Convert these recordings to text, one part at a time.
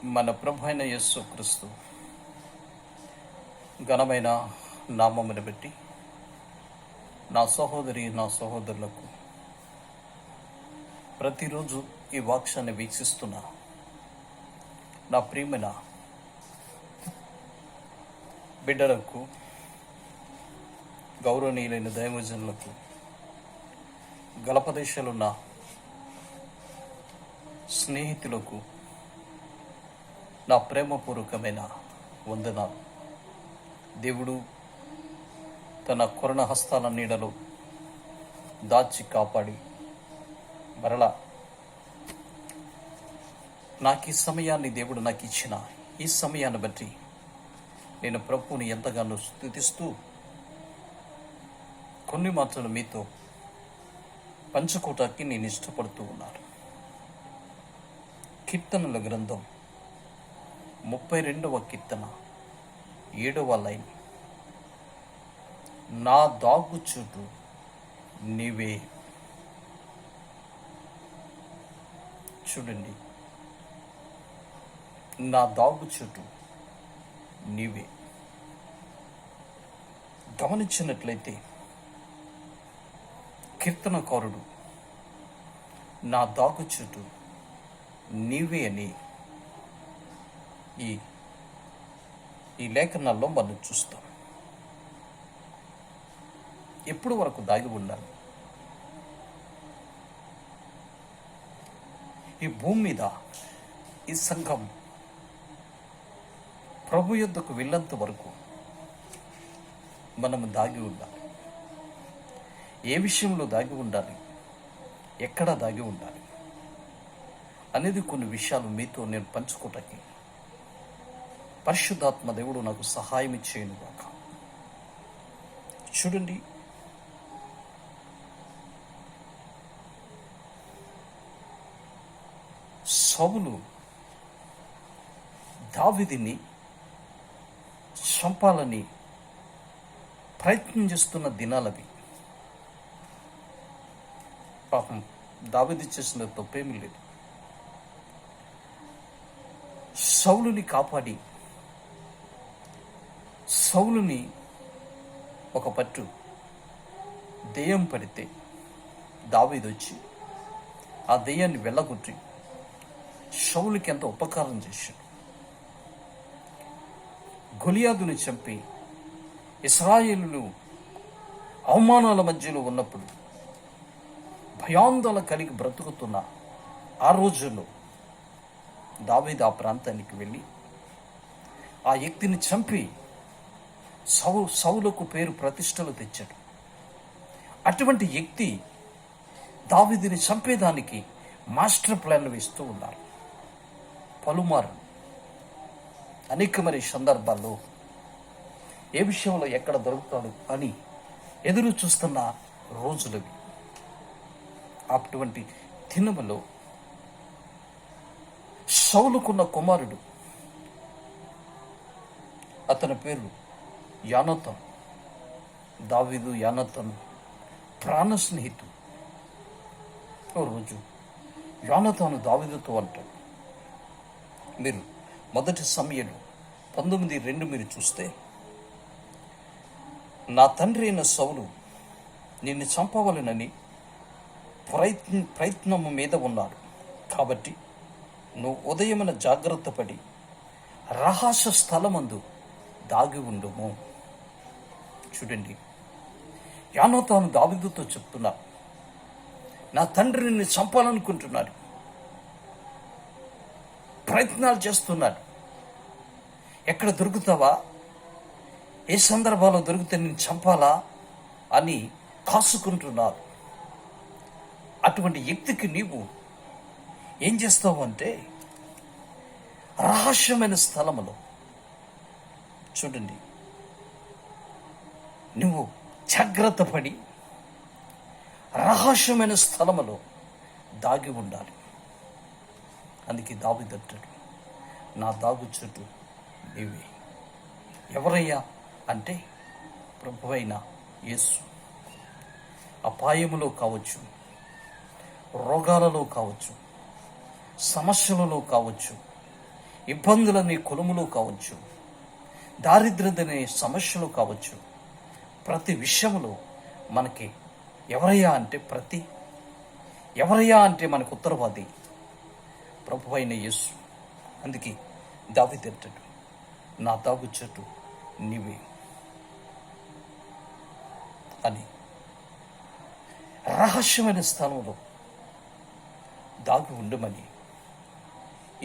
మన ప్రభు అయిన యేసు క్రీస్తు ఘనమైన నామమును బట్టి నా సహోదరి నా సహోదరులకు ప్రతిరోజు ఈ వాక్యాన్ని వీక్షిస్తున్న నా ప్రియమైన బిడ్డలకు, గౌరవనీయులైన దైవజనులకు, గలపదేశాలున్న స్నేహితులకు నా ప్రేమపూర్వకమైన వందనాలు. దేవుడు తన కరుణ హస్తాల నీడలో దాచి కాపాడి మరలా నాకు ఈ సమయాన్ని దేవుడు నాకు ఇచ్చిన ఈ సమయాన్ని బట్టి నేను ప్రభువుని ఎంతగానో స్తుతిస్తూ కొన్ని మాటలు మీతో పంచుకోవటానికి నేను ఇష్టపడుతూ ఉన్నాను. కీర్తనల గ్రంథం 32వ కీర్తన 7వ లైన్. నా దాగుచోటు నీవే. చూడండి, నా దాగుచోటు నీవే. గమనించినట్లయితే కీర్తనకారుడు నా దాగుచోటు నీవే అని ఈ లేఖనాల్లో మనం చూస్తాం. ఎప్పుడు వరకు దాగి ఉండాలి? ఈ భూమి మీద ఈ సంఘం ప్రభు యొద్దకు వెళ్ళేంత వరకు మనము దాగి ఉండాలి. ఏ విషయంలో దాగి ఉండాలి, ఎక్కడ దాగి ఉండాలి అనేది కొన్ని విషయాలు మీతో నేను పంచుకోవటానికి పరిశుద్ధాత్మ దేవుడు నాకు సహాయం ఇచ్చేయను గాక. చూడండి, సౌలు దావీదుని చంపాలని ప్రయత్నం చేస్తున్న దినాలవి. పాపం దావీదు చేసిన తప్పేమీ లేదు. సౌలుని కాపాడి సౌలుని ఒక పట్టు దెయ్యం పడితే దావీదు వచ్చి ఆ దెయ్యాన్ని వెళ్ళగొట్టి సౌలుకి ఎంత ఉపకారం చేశాడు. గొలియాదుని చంపి ఇశ్రాయేలును అవమానాల మధ్యలో ఉన్నప్పుడు భయాందోళన కలిగి బ్రతుకుతున్న ఆ రోజుల్లో దావీదు ఆ ప్రాంతానికి వెళ్ళి ఆ వ్యక్తిని చంపి సౌలుకు పేరు ప్రతిష్టలు తెచ్చాడు. అటువంటి వ్యక్తి దావీదుని చంపేదానికి మాస్టర్ ప్లాన్ వేస్తూ ఉన్నారు. పలుమారు అనేకమైన సందర్భాల్లో ఏ విషయంలో ఎక్కడ దొరుకుతాడు అని ఎదురు చూస్తున్న రోజులవి. అటువంటి దినములో సౌలుకున్న కుమారుడు, అతని పేరు యోనాతాను. దావీదు యోనాతాను ప్రాణ స్నేహితుడు. ఓ రోజు యోనాతాను దావీదుతో అంటాడు, మీరు 1 సమూయేలు 19:2 మీరు చూస్తే, నా తండ్రి అయిన సౌలు నిన్ను చంపవలనని ప్రయత్నము మీద ఉన్నాడు. కాబట్టి నువ్వు ఉదయమున జాగ్రత్త పడి రహస్య స్థలమందు దాగి ఉండుము. చూడండి, యోనాతాను దావీదుతో చెప్తున్నాడు, నా తండ్రి నిన్ను చంపాలనుకుంటున్నాడు, ప్రయత్నాలు చేస్తున్నాడు. ఎక్కడ దొరుకుతావా, ఏ సందర్భాల్లో దొరికితే నేను చంపాలా అని కాసుకుంటున్నారు. అటువంటి వ్యక్తికి నీవు ఏం చేస్తావు అంటే, రహస్యమైన స్థలములో, చూడండి, నువ్వు జాగ్రత్త పడి రహస్యమైన స్థలములో దాగి ఉండాలి. అందుకే దావీదు అంటాడు, నా దాగుచోటు నీవే. ఎవరయ్యా అంటే ప్రభువైన యేసు. అపాయములో కావచ్చు, రోగాలలో కావచ్చు, సమస్యలలో కావచ్చు, ఇబ్బందులనే కొలుములు కావచ్చు, దారిద్ర్యదనే సమస్యలు కావచ్చు, ప్రతి విషయంలో మనకి ఎవరయ్యా అంటే మనకు ఉత్తరవాది ప్రభు అయిన యేసు. అందుకే దావీదు అంటాడు, నా దాగు చెట్టు నీవే అని. రహస్యమైన స్థలంలో దాగి ఉండమని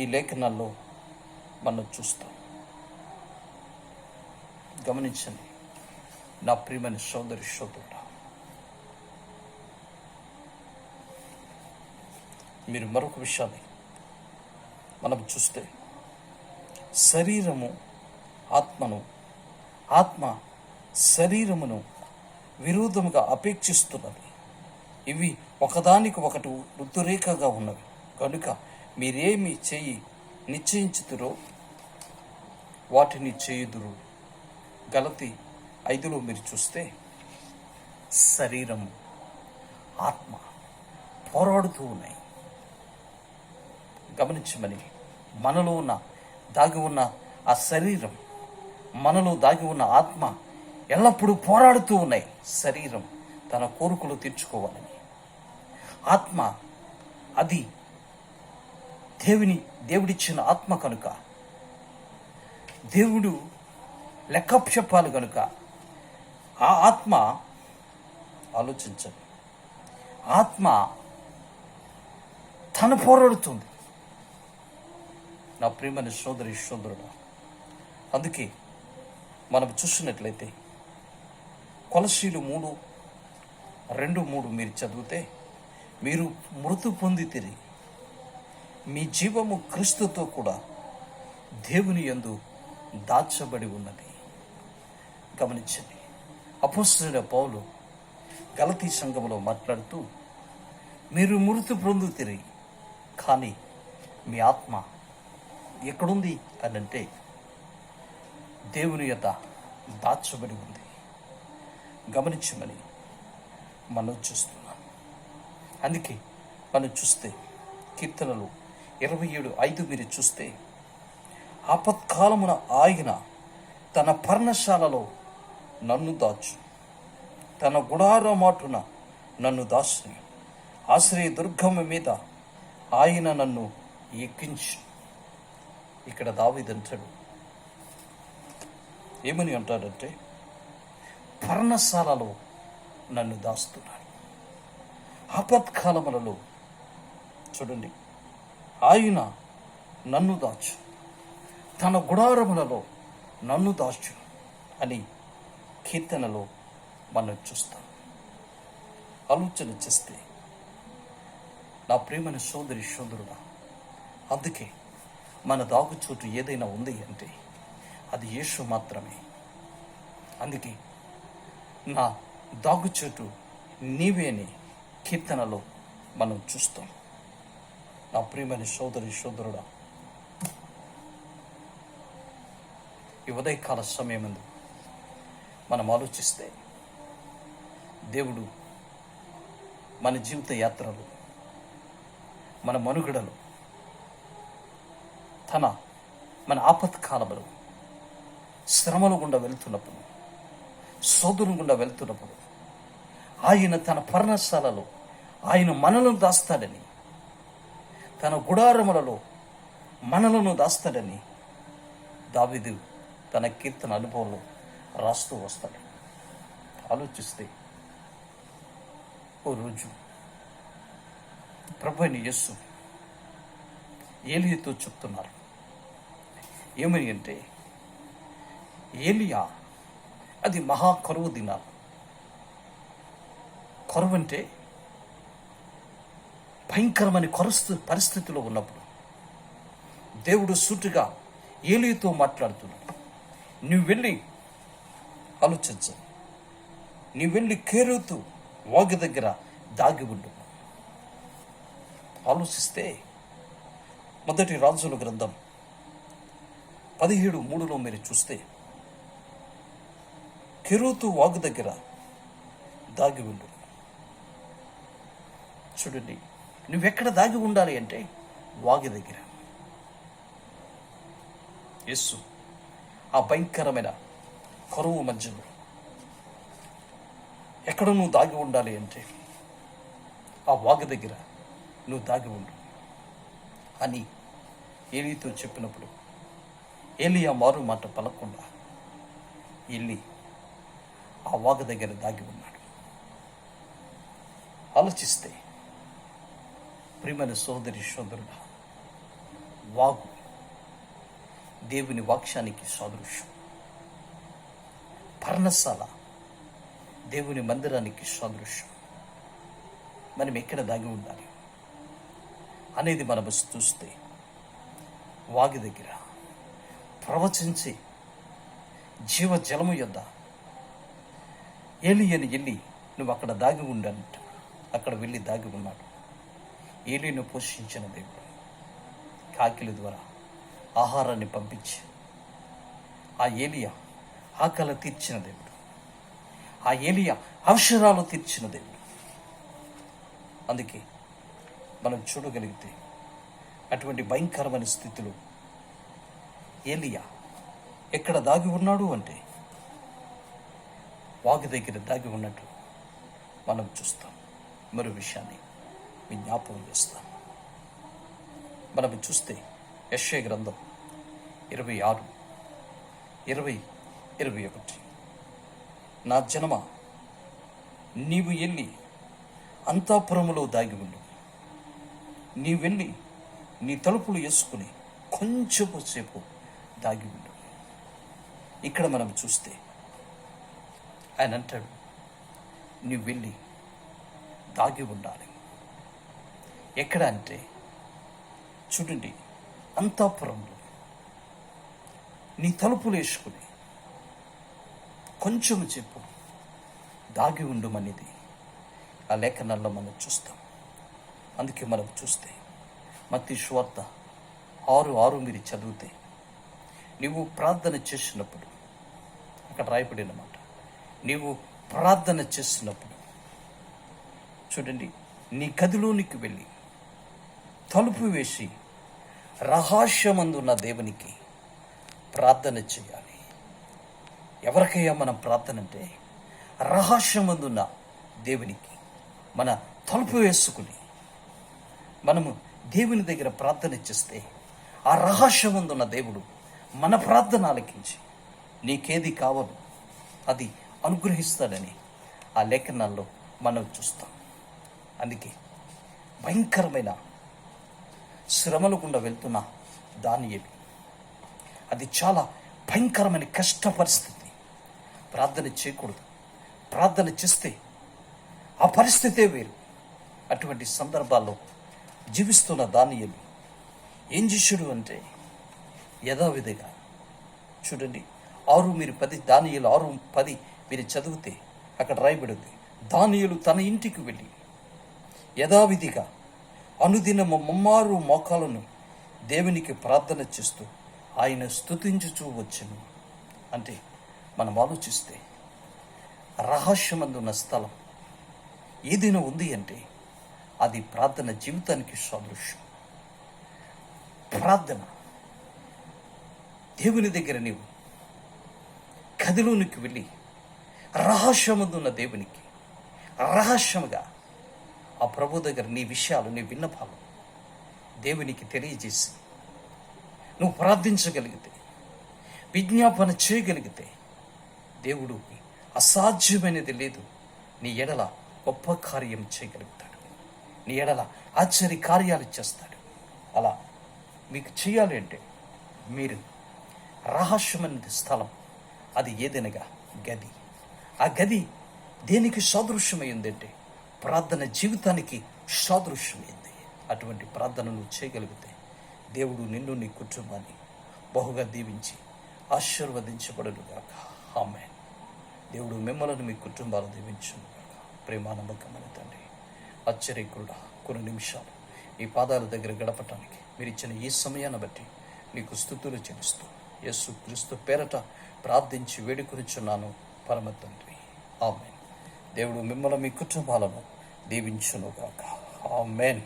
ఈ లేఖనాల్లో మనం చూస్తాం. గమనించండి నా ప్రియమైన సోదరి సోదరుడా, మీరు మరొక విషయాన్ని మనం చూస్తే, శరీరము ఆత్మ శరీరమును విరోధముగా అపేక్షిస్తున్నవి. ఇవి ఒకదానికి ఒకటి ఋతురేఖగా ఉన్నవి కనుక మీరేమి నిశ్చయించుతురో వాటిని చేయుదురు. గలతీ 5లో మీరు చూస్తే శరీరము ఆత్మ పోరాడుతూ ఉన్నాయి. గమనించమని, మనలో దాగి ఉన్న ఆ శరీరం, మనలో దాగి ఉన్న ఆత్మ ఎల్లప్పుడూ పోరాడుతూ ఉన్నాయి. శరీరం తన కోరికలు తీర్చుకోవాలని, ఆత్మ అది దేవుడిచ్చిన ఆత్మ కనుక, దేవుడు లెక్క చెప్పాలి కనుక ఆ ఆత్మ, ఆలోచించండి, ఆత్మ తను పోరాడుతుంది నా ప్రియమైన సోదరి సోదరుడు. అందుకే మనం చూసినట్లయితే కొలస్సీలు 3:2-3 మీరు చదివితే, మీరు మృతి పొందితిరి, మీ జీవము క్రీస్తుతో కూడా దేవుని యందు దాచబడి ఉన్నది. గమనించండి, అపోస్తలుడైన పౌలు గలతీ సంఘములో మాట్లాడుతూ, మీరు మృతి పొందుతిరి కానీ మీ ఆత్మ ఎక్కడుంది అని అంటే దేవుని యొద్ద దాచబడి ఉంది. గమనించమని మనం చూస్తున్నాం. అందుకే మనం చూస్తే కీర్తనలు 27:5 మీరు చూస్తే, ఆపత్కాలమున ఆయన తన పర్ణశాలలో నన్ను దాచు, తన గుడారమాటున నన్ను దాచి, ఆశ్రయ దుర్గము మీద ఆయన నన్ను ఎక్కించు. ఇక్కడ దావీదు అంటాడు, ఏమని అంటాడంటే, పర్ణశాలలో నన్ను దాస్తున్నాడు. ఆపత్కాలములలో చూడండి, ఆయన నన్ను దాచు, తన గుడారములలో నన్ను దాచు అని కీర్తనలో మనం చూస్తాం. ఆలోచన చేస్తే నా ప్రియమైన సోదరి సోదరుడా, అందుకే మన దాగుచోటు ఏదైనా ఉంది అంటే అది యేసు మాత్రమే. అందుకే నా దాగుచోటు నీవే అని కీర్తనలో మనం చూస్తాం. నా ప్రియమైన సోదరి సోదరుడా, ఈ ఉదయకాల సమయమందు మనం ఆలోచిస్తే, దేవుడు మన జీవిత యాత్రలు, మన మనుగడలు, మన ఆపత్కాలములు, శ్రమల గుండా వెళ్తున్నప్పుడు, శోధన గుండా వెళ్తున్నప్పుడు ఆయన తన పర్ణశాలలో ఆయన మనలను దాస్తాడని, తన గుడారములలో మనలను దాస్తాడని దావీదు తన కీర్తన అనుభవంలో రాస్తూ వస్తాడు. ఆలోచిస్తే, ఓ రోజు ప్రభువైన యేసు ఏలియాతో చెప్తున్నారు. ఏమని అంటే, ఏలియా అది మహా కరువు దినాలు. కరువు అంటే భయంకరమైన పరిస్థితిలో ఉన్నప్పుడు దేవుడు సూటిగా ఏలియాతో మాట్లాడుతున్నాడు. నువ్వు వెళ్ళి ఆలోచించు, నువ్వు వెళ్ళి కేరేతు వాగు దగ్గర దాగి ఉండు. ఆలోచిస్తే మొదటి రాజుల గ్రంథం 17:3లో మీరు చూస్తే, కెరూతు వాగు దగ్గర దాగి ఉండు. చూడండి, నువ్వెక్కడ దాగి ఉండాలి అంటే వాగు దగ్గర. యేసు ఆ భయంకరమైన కరువు మధ్యలో ఎక్కడ నువ్వు దాగి ఉండాలి అంటే ఆ వాగు దగ్గర నువ్వు దాగి ఉండు అని ఏలీతో చెప్పినప్పుడు ఏలీ ఆ మారు మాట పలకుండా వెళ్ళి ఆ వాగు దగ్గర దాగి ఉన్నాడు. ఆలోచిస్తే ప్రియమైన సోదరి సోదరుడా, వాగు దేవుని వాక్యానికి సాదృశ్యం, పర్ణశాల దేవుని మందిరానికి సాదృశ్యం. మనం ఎక్కడ దాగి ఉండాలి అనేది మనం చూస్తే వాగి దగ్గర ప్రవచించి జీవజలము యొద్ద ఏలియని వెళ్ళి నువ్వు అక్కడ దాగి ఉండంట. అక్కడ వెళ్ళి దాగి ఉన్నాడు. ఏలియను పోషించిన దేవుడు కాకిల ద్వారా ఆహారాన్ని పంపించి ఆ ఏలియా ఆకలి తీర్చిన దేవుడు, ఆ ఏలియా అవసరాలు తీర్చిన దేవుడు. అందుకే మనం చూడగలిగితే అటువంటి భయంకరమైన స్థితిలో ఏలియా ఎక్కడ దాగి ఉన్నాడు అంటే వాగు దగ్గర దాగి ఉన్నట్టు మనం చూస్తాం. మరో విషయాన్ని మీ జ్ఞాపకం చేస్తాం. మనం చూస్తే యెషయా గ్రంథం 26:20-21, నా జనమా, నీవు వెళ్ళి అంతఃపురములో దాగి ఉండు. నీ వెళ్ళి నీ తలుపులు వేసుకుని కొంచెము సేపు దాగి ఉండు. ఇక్కడ మనం చూస్తే ఆయన అంటాడు, నీవు వెళ్ళి దాగి ఉండాలి. ఎక్కడ అంటే చూడండి, అంతఃపురంలో నీ తలుపులు వేసుకుని కొంచెము చెప్పు దాగి ఉండమనేది ఆ లేఖనాల్లో మనం చూస్తాం. అందుకే మనం చూస్తే మత్తయి సువార్త 6:6 మీరు చదివితే, నీవు ప్రార్థన చేసినప్పుడు, అక్కడ రాయబడిన మాట, నీవు ప్రార్థన చేసినప్పుడు చూడండి, నీ గదిలోనికి వెళ్ళి తలుపు వేసి రహస్యమందున్న దేవునికి ప్రార్థన చేయాలి. ఎవరికయ్యా మనం ప్రార్థన అంటే, రహస్యమందున్న దేవునికి మన తలుపు వేసుకుని మనము దేవుని దగ్గర ప్రార్థన చేస్తే ఆ రహస్యమందున్న దేవుడు మన ప్రార్థన ఆలకించి నీకేది కావాలో అది అనుగ్రహిస్తాడని ఆ లేఖనాల్లో మనం చూస్తాం. అందుకే భయంకరమైన శ్రమల గుండా వెళ్తున్న దానియేలు, అది చాలా భయంకరమైన కష్ట పరిస్థితి. ప్రార్థన చేయకూడదు, ప్రార్థన చేస్తే ఆ పరిస్థితే వేరు. అటువంటి సందర్భాల్లో జీవిస్తున్న దానియేలు ఏం చేశాడు అంటే, యథావిధిగా చూడండి 6:10 దానియేలు 6:10 మీరు చదివితే అక్కడ రాయబడింది, దానియేలు తన ఇంటికి వెళ్ళి యథావిధిగా అనుదినము ముమ్మారు మోకాలను దేవునికి ప్రార్థన చేస్తూ ఆయన స్తుతించుచూ వచ్చెను. అంటే మనం ఆలోచిస్తే రహస్యమందున్న స్థలం ఏదైనా ఉంది అంటే అది ప్రార్థన జీవితానికి సాదృశ్యం. ప్రార్థన దేవుని దగ్గర నీవు గదిలోనికి వెళ్ళి రహస్యమందున్న దేవునికి రహస్యముగా ఆ ప్రభు దగ్గర నీ విషయాలు, నీ విన్నపాలు దేవునికి తెలియజేసి నువ్వు ప్రార్థించగలిగితే, విజ్ఞాపన చేయగలిగితే, దేవుడు అసాధ్యమైనది లేదు, నీ ఎడల గొప్ప కార్యం చేయగలుగుతాడు, నీ ఎడల ఆశ్చర్య కార్యాలు చేస్తాడు. అలా మీకు చేయాలి అంటే మీరు రహస్యమైన స్థలం అది ఏదైనాగా గది. ఆ గది దేనికి సాదృశ్యమైంది అంటే ప్రార్థన జీవితానికి సాదృశ్యమైంది. అటువంటి ప్రార్థన నువ్వు చేయగలిగితే దేవుడు నిన్ను, నీ కుటుంబాన్ని బహుగా దీవించి ఆశీర్వదించబడుగాక. ఆమేన్. దేవుడు మిమ్మల్ని, మీ కుటుంబాలు దీవించుగాక. ప్రేమ నమ్మకమైన తండ్రి, ఆశ్చర్యకుడా, కొన్ని నిమిషాలు ఈ పాదాల దగ్గర గడపటానికి మీరు ఇచ్చిన ఈ సమయాన్ని బట్టి నీకు స్తుతులు చెల్లిస్తూ యేసు క్రీస్తు పేరట ప్రార్థించి వేడుకొనుచున్నాను పరమ తండ్రి. ఆమేన్. దేవుడు మిమ్మల్ని, మీ కుటుంబాలను దీవించునుగాక. ఆమేన్.